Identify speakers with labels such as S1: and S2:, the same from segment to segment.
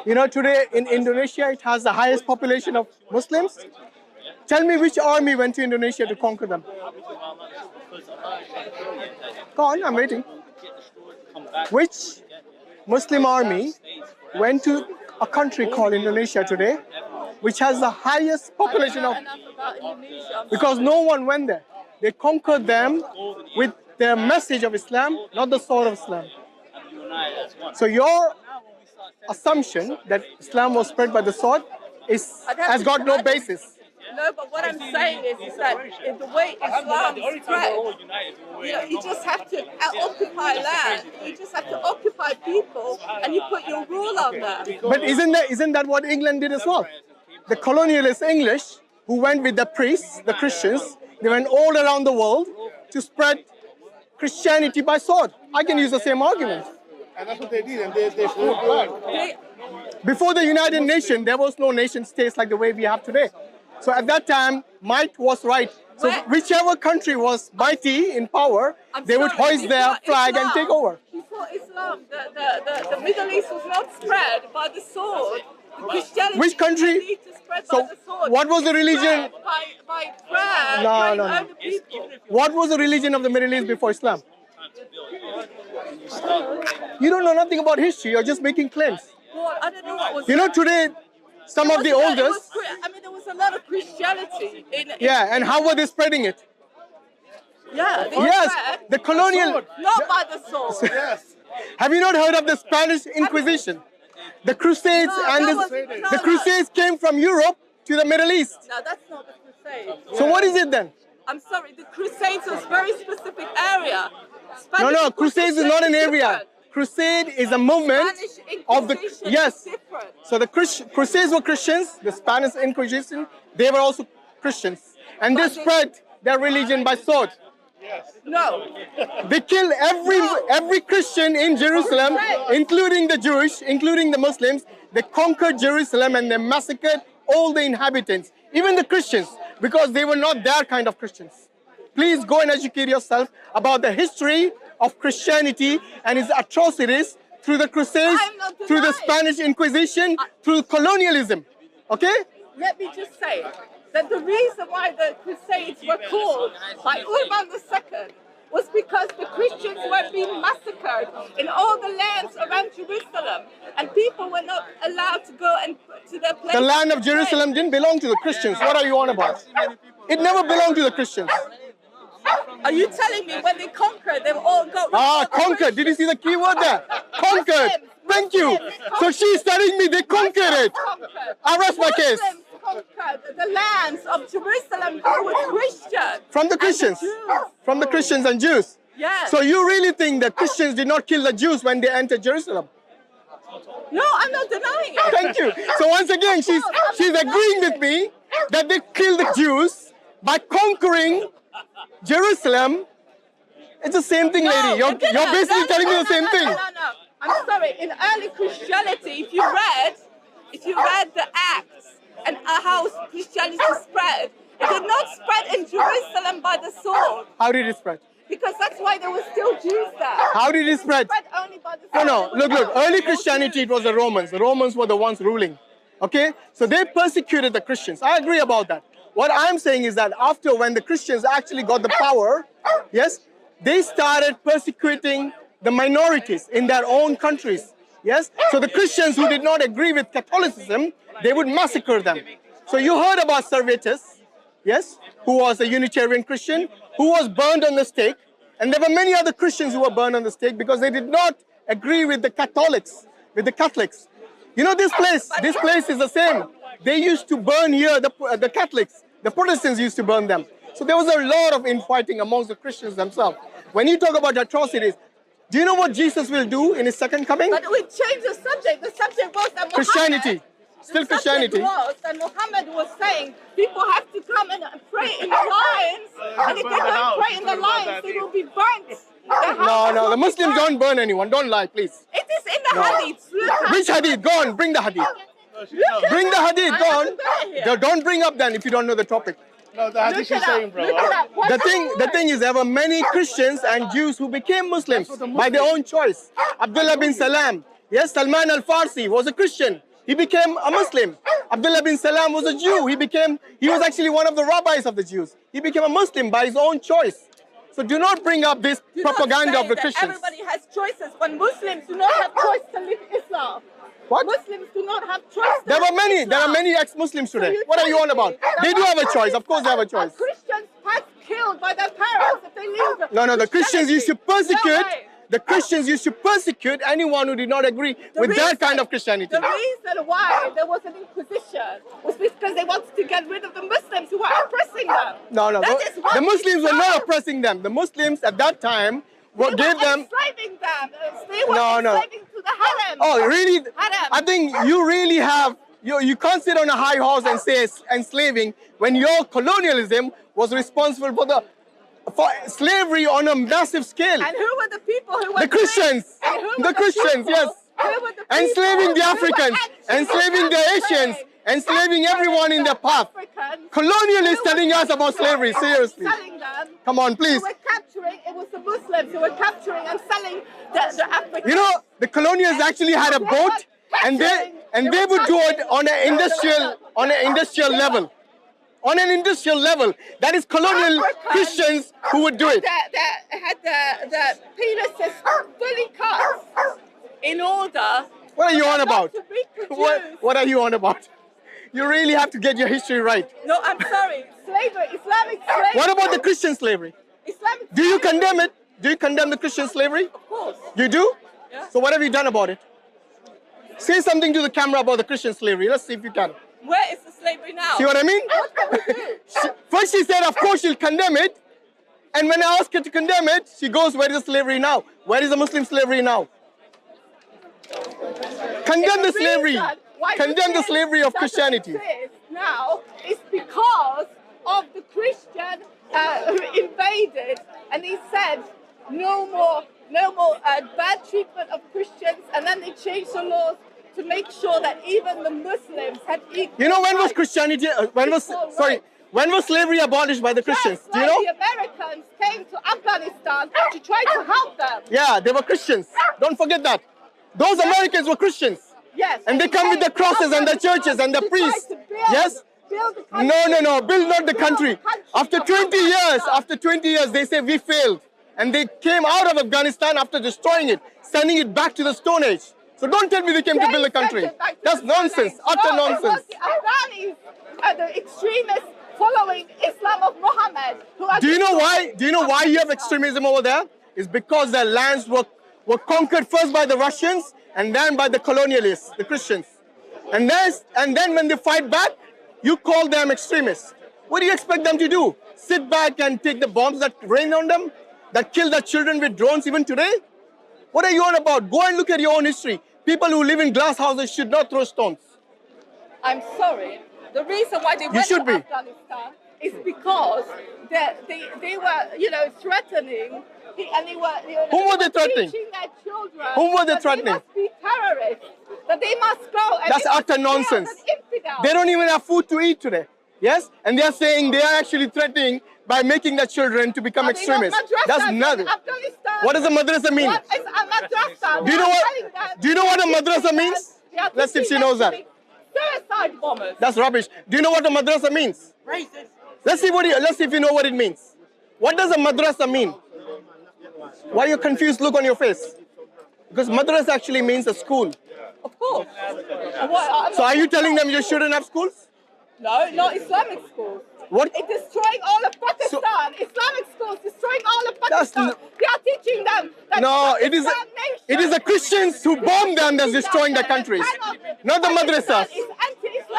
S1: You know, today in Indonesia, it has the highest population of Muslims. Tell me which army went to Indonesia to conquer them. Go on, I'm waiting. Which Muslim army went to a country called Indonesia today, which has the highest population of... Because no one went there. They conquered them with the message of Islam, not the sword of Islam. So your assumption that Islam was spread by the sword has got no basis.
S2: No, but what I'm saying is that in the way Islam spread, you just have to occupy land. You just have to occupy people, and you put your rule on them.
S1: But isn't that what England did as well? The colonialist English, who went with the priests, the Christians, they went all around the world to spread Christianity by sword. I can use the same argument.
S3: And that's what they did, and they fought blood.
S1: Before the United Nations, there was no nation states like the way we have today. So at that time, might was right. So whichever country was mighty in power, they would hoist their flag and take over.
S2: Before Islam, the Middle East was not spread by the sword. Christianity.
S1: Which country? So what was the religion?
S2: By prayer.
S1: No. What was the religion of the Middle East before Islam? You don't know nothing about history. You're just making claims.
S2: Well, I don't know what was.
S1: You know, today, some of the oldest.
S2: There was a lot of Christianity in.
S1: Yeah, and how were they spreading it?
S2: Yeah.
S1: Yes, the colonial.
S2: Not by the sword.
S3: Yes.
S1: Have you not heard of the Spanish Inquisition? The Crusades the Crusades came from Europe to the Middle East.
S2: No, that's not the Crusades.
S1: So what is it then?
S2: I'm sorry, the Crusades was a very specific area.
S1: No, Crusades is not an area. Crusade is a movement of the... Yes. So the Crusades were Christians, the Spanish Inquisition, they were also Christians. And they spread their religion by sword.
S3: Yes.
S2: No.
S1: They killed every Christian in Jerusalem, including the Jewish, including the Muslims. They conquered Jerusalem and they massacred all the inhabitants, even the Christians, because they were not their kind of Christians. Please go and educate yourself about the history of Christianity and its atrocities through the Crusades, through the Spanish Inquisition, through colonialism. Okay?
S2: Let me just say that the reason why the Crusades were called by Urban II was because the Christians were being massacred in all the lands around Jerusalem, and people were not allowed to go and to their place.
S1: The land of Jerusalem didn't belong to the Christians. What are you on about? It never belonged to the Christians.
S2: Are you telling me when they conquered, they all got...
S1: Conquered. Did you see the key word there? Conquered. Thank you. So she's telling me they conquered it. I rest my case.
S2: Conquered the lands of Jerusalem that were Christian.
S1: From the Christians. From the Christians and Jews.
S2: Yeah.
S1: So you really think the Christians did not kill the Jews when they entered Jerusalem?
S2: No, I'm not denying it.
S1: Thank you. So once again, she's agreeing with me that they killed the Jews by conquering Jerusalem. It's the same thing, lady. You're basically telling me the same thing.
S2: No. I'm sorry. In early Christianity, if you read the Acts and how Christianity spread, it did not spread in Jerusalem by the sword.
S1: How did it spread?
S2: Because that's why there were still Jews there.
S1: How did it spread?
S2: It spread only by the sword.
S1: No. Look. Early Christianity, it was the Romans. The Romans were the ones ruling. Okay? So they persecuted the Christians. I agree about that. What I'm saying is that after, when the Christians actually got the power, yes, they started persecuting the minorities in their own countries. Yes? So the Christians who did not agree with Catholicism, they would massacre them. So you heard about Servetus, yes, who was a Unitarian Christian, who was burned on the stake. And there were many other Christians who were burned on the stake because they did not agree with the Catholics, with the Catholics. You know this place is the same. They used to burn here, the Catholics. The Protestants used to burn them. So there was a lot of infighting amongst the Christians themselves. When you talk about atrocities, do you know what Jesus will do in his second coming?
S2: But we changed the subject. The subject was that
S1: Christianity. Still Christianity.
S2: Was that Muhammad was saying people have to come and pray in lines, and if they don't pray in the lines, they will be burnt.
S1: No, the Muslims don't burn anyone. Don't lie, please.
S2: It is in the hadith.
S1: Which hadith? Go on, bring the hadith. Bring the hadith, go on. Don't bring up then if you don't know the topic.
S3: No, the hadith is saying, bro.
S1: The thing is, there were many Christians and Jews who became Muslims by their own choice. Abdullah bin Salam, yes, Salman al-Farsi was a Christian. He became a Muslim. Abdullah bin Salam was a Jew. He was actually one of the rabbis of the Jews. He became a Muslim by his own choice. So do not bring up this propaganda of the Christians.
S2: Everybody has choices when Muslims do not have choice to live Islam.
S1: What?
S2: Muslims do not have choice.
S1: There are many ex-Muslims today. What are you on about? They do have a choice. Of course they have a choice.
S2: Christians have killed by their parents if they leave.
S1: No, the Christians used to persecute.
S2: No way.
S1: The Christians used to persecute anyone who did not agree with their kind of Christianity.
S2: The reason why there was an inquisition was because they wanted to get rid of the Muslims who were oppressing them.
S1: No. The Muslims were not oppressing them. The Muslims at that time gave them.
S2: Enslaving them. They were enslaving to the harem.
S1: Oh, really?
S2: Harem.
S1: I think you really have. You can't sit on a high horse and say enslaving when your colonialism was responsible for slavery on a massive scale.
S2: And who were the people who were
S1: the Christians? The Christians, yes. Enslaving the Africans, enslaving the Asians, enslaving everyone in their path. Colonialists telling us about slavery, seriously. Come on, please.
S2: It was the Muslims who were capturing and selling the Africans.
S1: You know, the colonials actually had a boat, and they would do it on an industrial level. On an industrial level, that is colonial Christians who would do it.
S2: Had the penises fully cut in order.
S1: What are you on about?
S2: To reproduce.
S1: What are you on about? You really have to get your history right.
S2: No, I'm sorry. Slavery, Islamic slavery.
S1: What about the Christian slavery?
S2: Islamic
S1: Do you condemn it? Do you condemn the Christian slavery?
S2: Of course.
S1: You do?
S2: Yeah.
S1: So what have you done about it? Say something to the camera about the Christian slavery. Let's see if you can.
S2: Where is the slavery now?
S1: See what I mean?
S2: What can we do?
S1: First she said, of course she'll condemn it. And when I ask her to condemn it, she goes, where is the slavery now? Where is the Muslim slavery now? Condemn the slavery. Condemn the slavery of Christianity.
S2: Now is because of the Christian who invaded, and he said no more bad treatment of Christians, and then they changed the laws to make sure that even the Muslims had equal.
S1: You know when was Christianity? When was slavery abolished by the Christians?
S2: Just
S1: Do you know?
S2: the Americans came to Afghanistan to try to help them.
S1: Yeah, they were Christians. Don't forget that. Those Americans were Christians.
S2: Yes.
S1: And they come with the crosses and the churches and the priests. Yes?
S2: Build the country.
S1: No. Build not the country. After 20 years, they say we failed. And they came out of Afghanistan after destroying it, sending it back to the Stone Age. So don't tell me they came to build a country. That's nonsense, utter nonsense.
S2: The Afghanis are the extremists following Islam of Muhammad.
S1: Do you know why? Do you know why you have extremism over there? It's because their lands were conquered first by the Russians and then by the colonialists, the Christians. And then when they fight back, you call them extremists. What do you expect them to do? Sit back and take the bombs that rain on them, that kill their children with drones even today? What are you on about? Go and look at your own history. People who live in glass houses should not throw stones.
S2: I'm sorry. The reason why they went to Afghanistan is because they were, threatening. And they were,
S1: Whom were they threatening?
S2: Teaching their children.
S1: Whom were they threatening?
S2: They must be terrorists. That they must go. And
S1: that's utter nonsense. They don't even have food to eat today. Yes? And they are saying they are actually threatening by making their children to become extremists. That's nothing. What does a madrasa mean?
S2: What is a madrasa?
S1: Do you know what a madrasa means? Let's see if she knows that.
S2: Suicide bombers.
S1: That's rubbish. Do you know what a madrasa means?
S2: Racist.
S1: Let's see if you know what it means. What does a madrasa mean? Why are you confused look on your face? Because madrasa actually means a school.
S2: Of course.
S1: So are you telling them you shouldn't have schools?
S2: No, not Islamic schools.
S1: What?
S2: It's destroying all of Pakistan. Islamic schools destroying all of Pakistan. They are teaching them that
S1: no, it is the Christians who bomb them that's destroying their countries, not the madrasas.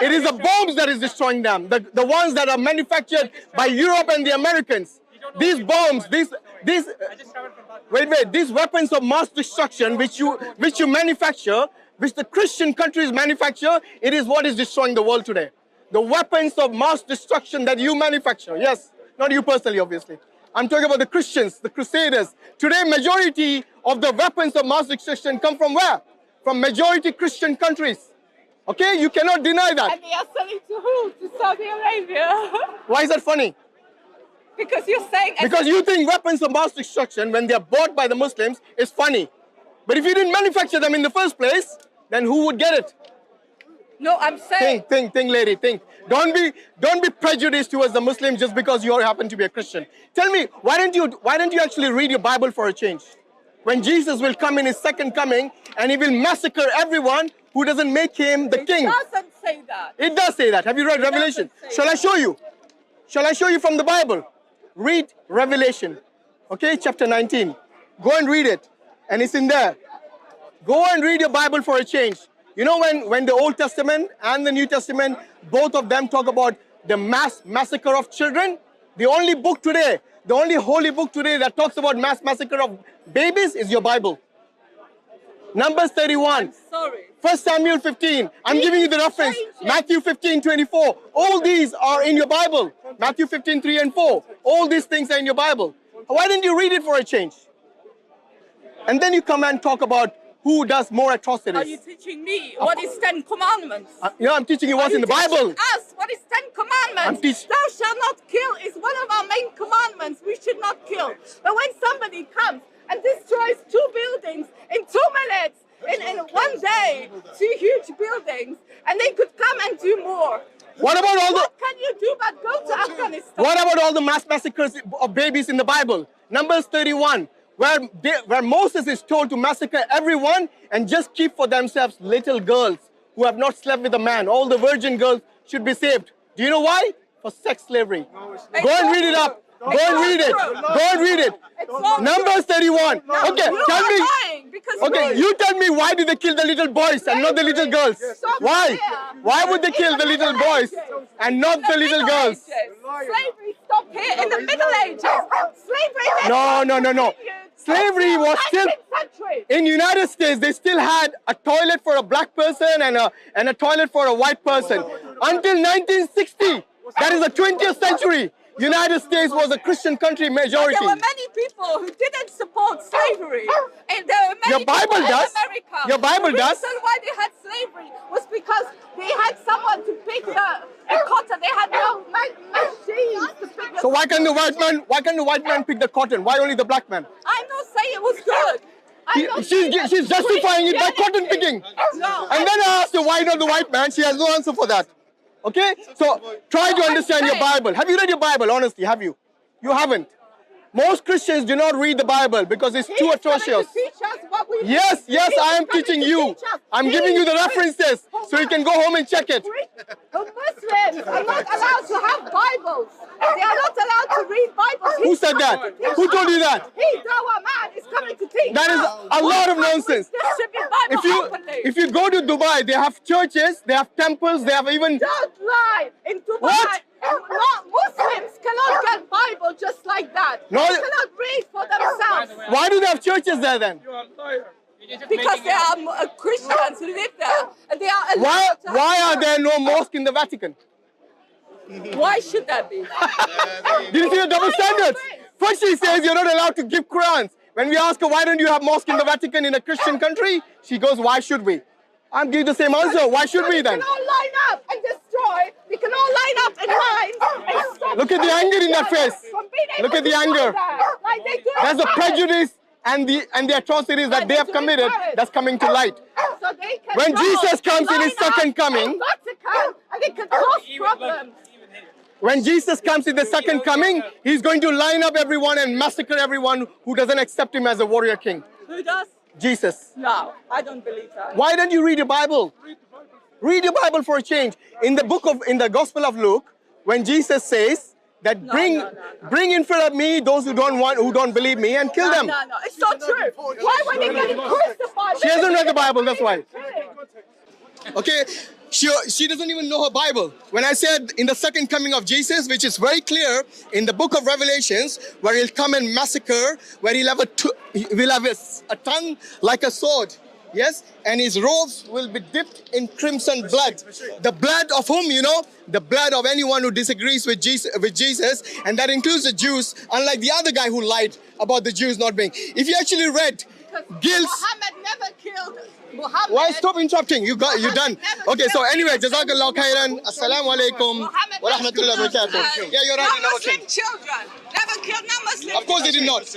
S1: It is the bombs that is destroying them, the ones that are manufactured by Europe and the Americans. These bombs, these weapons of mass destruction which you manufacture, which the Christian countries manufacture, it is what is destroying the world today. The weapons of mass destruction that you manufacture. Yes, not you personally, obviously. I'm talking about the Christians, the Crusaders. Today, majority of the weapons of mass destruction come from where? From majority Christian countries. Okay, you cannot deny that.
S2: And they are selling to who? To Saudi Arabia.
S1: Why is that funny?
S2: Because you're saying...
S1: Because you think weapons of mass destruction, when they're bought by the Muslims, is funny. But if you didn't manufacture them in the first place, then who would get it?
S2: No, I'm saying.
S1: Think, lady, think. Don't be prejudiced towards the Muslims just because you happen to be a Christian. Tell me, why don't you actually read your Bible for a change? When Jesus will come in his second coming and he will massacre everyone who doesn't make him the king.
S2: It doesn't say that.
S1: It does say that. Have you read Revelation? Shall I show you? Shall I show you from the Bible? Read Revelation, okay, chapter 19. Go and read it, and it's in there. Go and read your Bible for a change. You know when the Old Testament and the New Testament, both of them talk about the mass massacre of children? The only book today, the only holy book today that talks about mass massacre of babies is your Bible. Numbers 31.
S2: I'm sorry.
S1: 1 Samuel 15. I'm giving you the reference. Matthew 15:24. All these are in your Bible. Matthew 15:3 and 4. All these things are in your Bible. Why didn't you read it for a change? And then you come and talk about who does more atrocities.
S2: Are you teaching me what is 10 Commandments?
S1: I'm teaching you what's in the Bible.
S2: Us what is 10 Commandments? Thou shalt not kill is one of our main commandments. We should not kill. But when somebody comes and destroys 2 buildings in 2 minutes, in one day, 2 huge buildings, and they could come and do more.
S1: What about all
S2: What can you do but go to Afghanistan?
S1: What about all the mass massacres of babies in the Bible? Numbers 31, where Moses is told to massacre everyone and just keep for themselves little girls who have not slept with a man. All the virgin girls should be saved. Do you know why? For sex slavery. Go and read it up. Go and read it. Go and read it. Numbers 31. Okay, tell me. Okay, you tell me, why did they kill the little boys and not the little girls? Why? Why would they kill the little boys and not the little girls?
S2: Slavery stopped here in the Middle Ages. Slavery.
S1: No. Slavery was still in United States. They still had a toilet for a black person and a toilet for a white person until 1960. That is the 20th century. United States was a Christian country majority.
S2: There were many people who didn't support slavery. And there were many
S1: Your Bible
S2: people
S1: does.
S2: in America.
S1: Your Bible does.
S2: The reason why they had slavery was because they had someone to pick the cotton. They had no machines to pick the
S1: So why can the white man pick the cotton? Why only the black man?
S2: I'm not saying it was good.
S1: She's justifying it by cotton picking.
S2: No.
S1: And then I asked her, why not the white man? She has no answer for that. Okay? So try to understand your Bible. Have you read your Bible? Honestly, have you? You haven't. Most Christians do not read the Bible because it's too atrocious. Yes, I am teaching you. I'm giving you the references so you can go home and check it.
S2: The Muslims are not allowed to have Bibles. They are not allowed to read Bibles.
S1: Who said that? Who told you that?
S2: Dawah man is coming to teach.
S1: That is a lot of nonsense. If you go to Dubai, they have churches, they have temples, they have even...
S2: Don't lie. In Dubai,
S1: What?
S2: Muslims cannot get Bible just like that.
S1: No.
S2: They cannot read for themselves.
S1: Why do they have churches there then?
S2: Because there are Christians who live there. And they are allowed to
S1: Why are there no mosques in the Vatican?
S2: Why should that be?
S1: Did you see the double standards? First she says you're not allowed to give Qurans. When we ask her, why don't you have mosque in the Vatican in a Christian country? She goes, why should we? I'm giving the same answer. Why should we then?
S2: We can all line up and destroy. We can all line up in lines and stop.
S1: Look at the anger in that face. Look at the anger.
S2: Like they do.
S1: There's a prejudice and the atrocities that they have committed that's coming to light.
S2: So they can
S1: When Jesus comes in his second coming,
S2: and it can cause problems.
S1: when Jesus comes in the second coming, he's going to line up everyone and massacre everyone who doesn't accept him as a warrior king.
S2: Who does?
S1: Jesus.
S2: No, I don't believe that.
S1: Why don't you read your Bible? Read your Bible for a change. In the Gospel of Luke, when Jesus says that bring in front of me those who don't believe me and kill them.
S2: No, it's not true. Why were they getting crucified?
S1: She hasn't read the Bible, that's why. Okay, she doesn't even know her Bible. When I said in the second coming of Jesus, which is very clear in the book of Revelations, where he'll come and massacre, where he'll have a tongue like a sword, yes, and his robes will be dipped in crimson blood. The blood of whom, you know? The blood of anyone who disagrees with Jesus, and that includes the Jews, unlike the other guy who lied about the Jews not being. If you actually read Gil's...
S2: Muhammad never killed Muhammad.
S1: Why stop interrupting? You're done. Okay, so anyway, Jazakallah khairan. Assalamu alaikum wa rahmatullahi wa barakatuh. Yeah, you're right.
S2: Muslim children never killed no Muslim.
S1: Of course they did not.